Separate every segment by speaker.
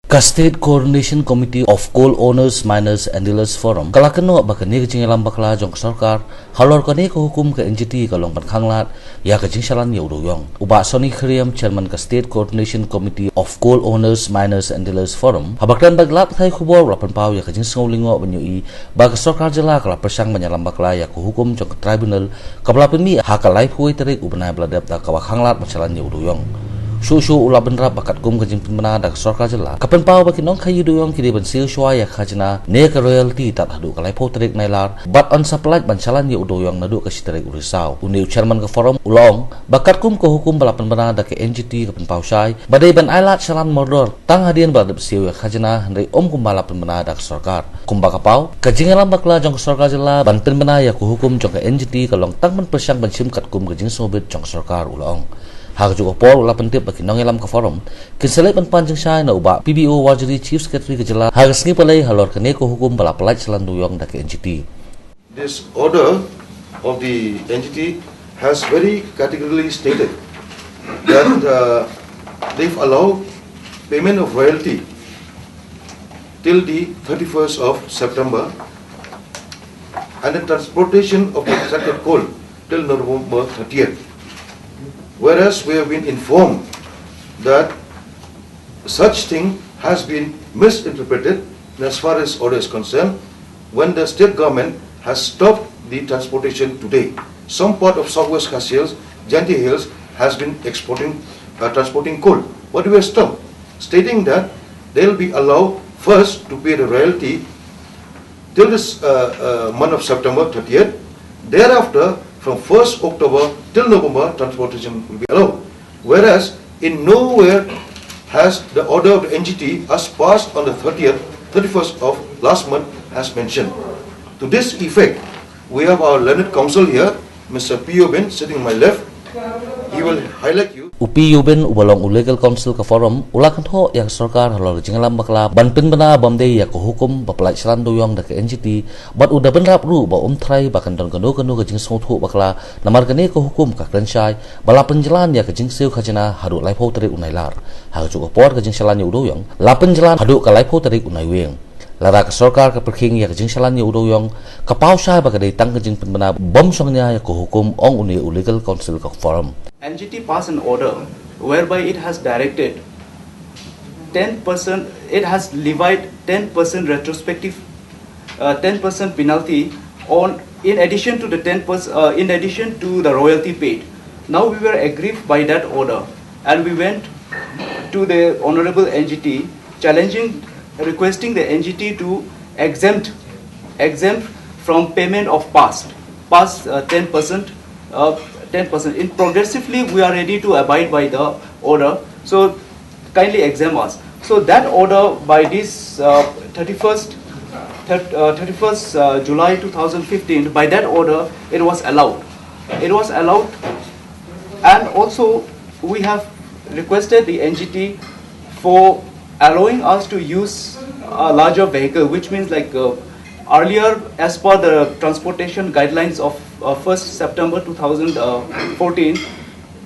Speaker 1: State Coordination Committee of Coal Owners, Miners and Dealers Forum kalakano bakani kajing alam bakla jong Sorkar Halor kani ko hukum ke NGT kalong pankhanglat ya kajing Shalan ya Dewiong uba Sony Kriam Chairman ka State Coordination Committee of Coal Owners, Miners and Dealers Forum habakran baglat thai khubor rapan pau ya kajing sngaulingo banyui bag Sorkar jela kala persang banyalam bakla ya ko hukum jong tribunal kabla pemi hakalai phuai tarik ubna bladap ta kawakhanglat Shalan ya Dewiong Susu ulah benrap bakat kum kajing pemena dak Sorkar jela kapan pau baki nong khayu Dewiong kini bensil shwa ya khajna ne ka royalty tat hadu kalai pho tarik nailar but on supply ban Shalan ya Dewiong nadu ka sitarik urisau uni chairman ka forum ulong bakat kum ko hukum bala pemena dak NGT kapan pau sai badai ban ailat Shalan mordor tang hadian badap siu ya khajna hendai kum bala pemena dak Sorkar kum baka pau kajing alam bakla jong Sorkar jela ban pemena ya ko hukum jong ka NGT kalong tang man persang ban sim kat kum kajing sobit jong Sorkar ulong Hak juga por ulah pentip bagi nong elam ke forum. Kinselai panjang saya na ubah PBO Wajiri Chief Secretary kejela harus ni palai halor kene ko hukum bala pelaj Shalan Dewiong dak NGT.
Speaker 2: This order of the NGT has very categorically stated that they've allowed payment of royalty till the 31st of September and the transportation of the extracted coal till November 30th. Whereas we have been informed that such thing has been misinterpreted as far as order is concerned when the state government has stopped the transportation today. Some part of Southwest Khas Hills, Janti Hills has been transporting coal. But we have stopped, stating that they will be allowed first to pay the royalty till this month of September 30th. Thereafter, from 1st October till November, transportation will be allowed. Whereas, in nowhere has the order of the NGT as passed on the 31st of last month has mentioned. To this effect, we have our learned counsel here, Mr. P. Yobin, sitting on my left. He will highlight you.
Speaker 1: Upi Yobin ubalong legal council ke forum ulakan ho yang Sorkar halor jingalam bakla banpin bena bamde ya ko hukum bapelaj Shalan Dewiong dak NGT bat udah benrap ru ba trai bakan don kanu ke jing sothu bakla namar kene ko hukum ka krenshai bala penjelan ya ke jing seu khajana hadu lai pho tarik unailar ha ju por ke jing Shalan ya Dewiong la penjelan hadu ka lai pho tarik unai weng lara ke Sorkar ke perking ya ke jing Shalan ya Dewiong ka pausai ba ke dei tang ke jing penbena bom songnya ya ko hukum ong uni legal council ka forum
Speaker 3: NGT passed an order whereby it has directed 10%, it has levied 10% retrospective, 10% penalty on in addition to the 10%, in addition to the royalty paid. Now we were aggrieved by that order, and we went to the Honorable NGT, requesting the NGT to exempt from payment of past 10%. 10%. In progressively, we are ready to abide by the order. So kindly exempt us. So that order by this 31st July 2015, by that order, it was allowed. It was allowed, and also we have requested the NGT for allowing us to use a larger vehicle, which means like earlier, as per the transportation guidelines of 1st September 2014,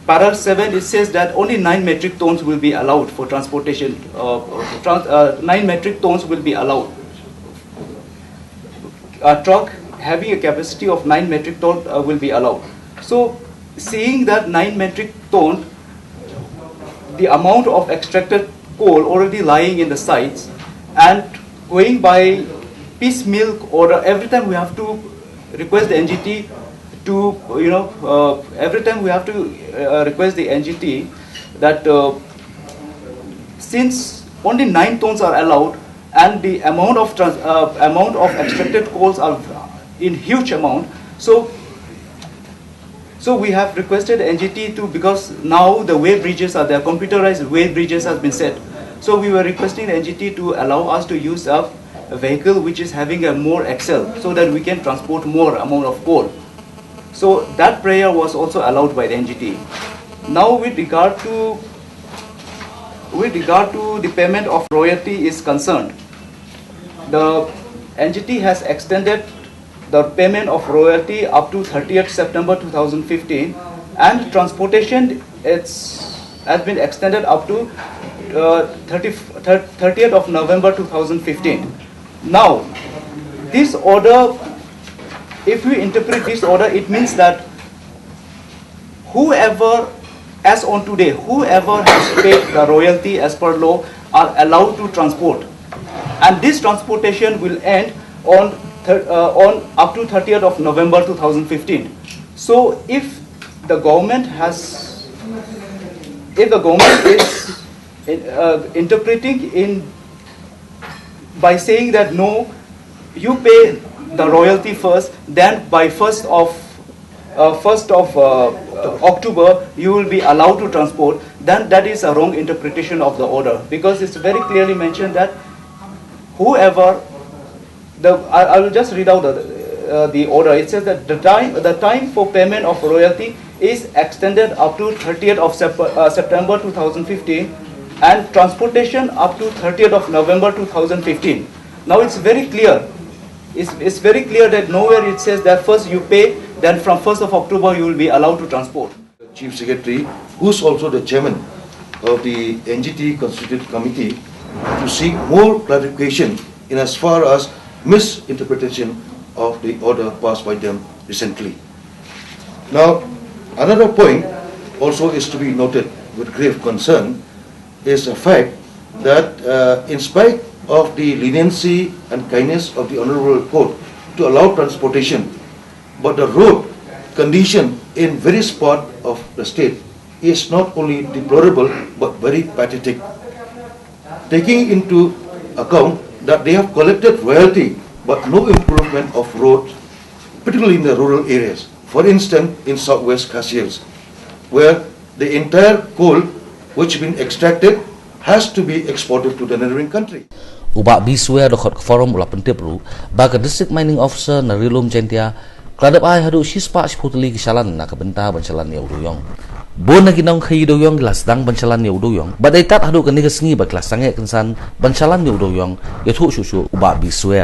Speaker 3: Para 7, it says that only 9 metric tons will be allowed for transportation. 9 metric tons will be allowed. A truck having a capacity of 9 metric ton will be allowed. So, seeing that 9 metric ton, the amount of extracted coal already lying in the sites, and going by piecemeal order, every time we have to request the NGT to, every time we have to request the NGT that since only 9 tons are allowed and the amount of extracted coals are in huge amount, so we have requested NGT to, because now the weigh bridges are there, computerized weigh bridges has been set. So we were requesting the NGT to allow us to use a vehicle which is having a more axle so that we can transport more amount of coal. So that prayer was also allowed by the NGT. Now with regard to the payment of royalty is concerned, the NGT has extended the payment of royalty up to 30th September 2015, and transportation has been extended up to 30th of November 2015. Now, this order, if we interpret this order, it means that whoever, as on today, whoever has paid the royalty as per law are allowed to transport, and this transportation will end on up to 30th of November 2015. So if the government is interpreting by saying that no, you pay the royalty first, then by 1st of October you will be allowed to transport, then that is a wrong interpretation of the order, because it's very clearly mentioned that whoever, I will just read out the order. It says that the time for payment of royalty is extended up to 30th of September 2015, and transportation up to 30th of November 2015. Now it's very clear. It's very clear that nowhere it says that first you pay, then from 1st of October you will be allowed to transport.
Speaker 2: Chief Secretary, who's also the chairman of the NGT Constituted Committee, to seek more clarification in as far as misinterpretation of the order passed by them recently. Now, another point also is to be noted with grave concern is the fact that in spite of the leniency and kindness of the Honourable Court to allow transportation, but the road condition in various parts of the state is not only deplorable but very pathetic. Taking into account that they have collected royalty but no improvement of roads, particularly in the rural areas. For instance, in southwest Kashmir, where the entire coal which has been extracted has to be exported to the neighboring country.
Speaker 1: Ubak biswe dokot forum ula pentipru baga district mining officer na rilum jentia kladap ai hadu shispa shputli ki Shalan na kabenta banchalan ni Dewiong. Bon na ginong khay Dewiong glas dang banchalan ni Dewiong. Badai tat hadu kani kasngi ba glas sange kansan banchalan ni Dewiong yathu shushu ubak biswe.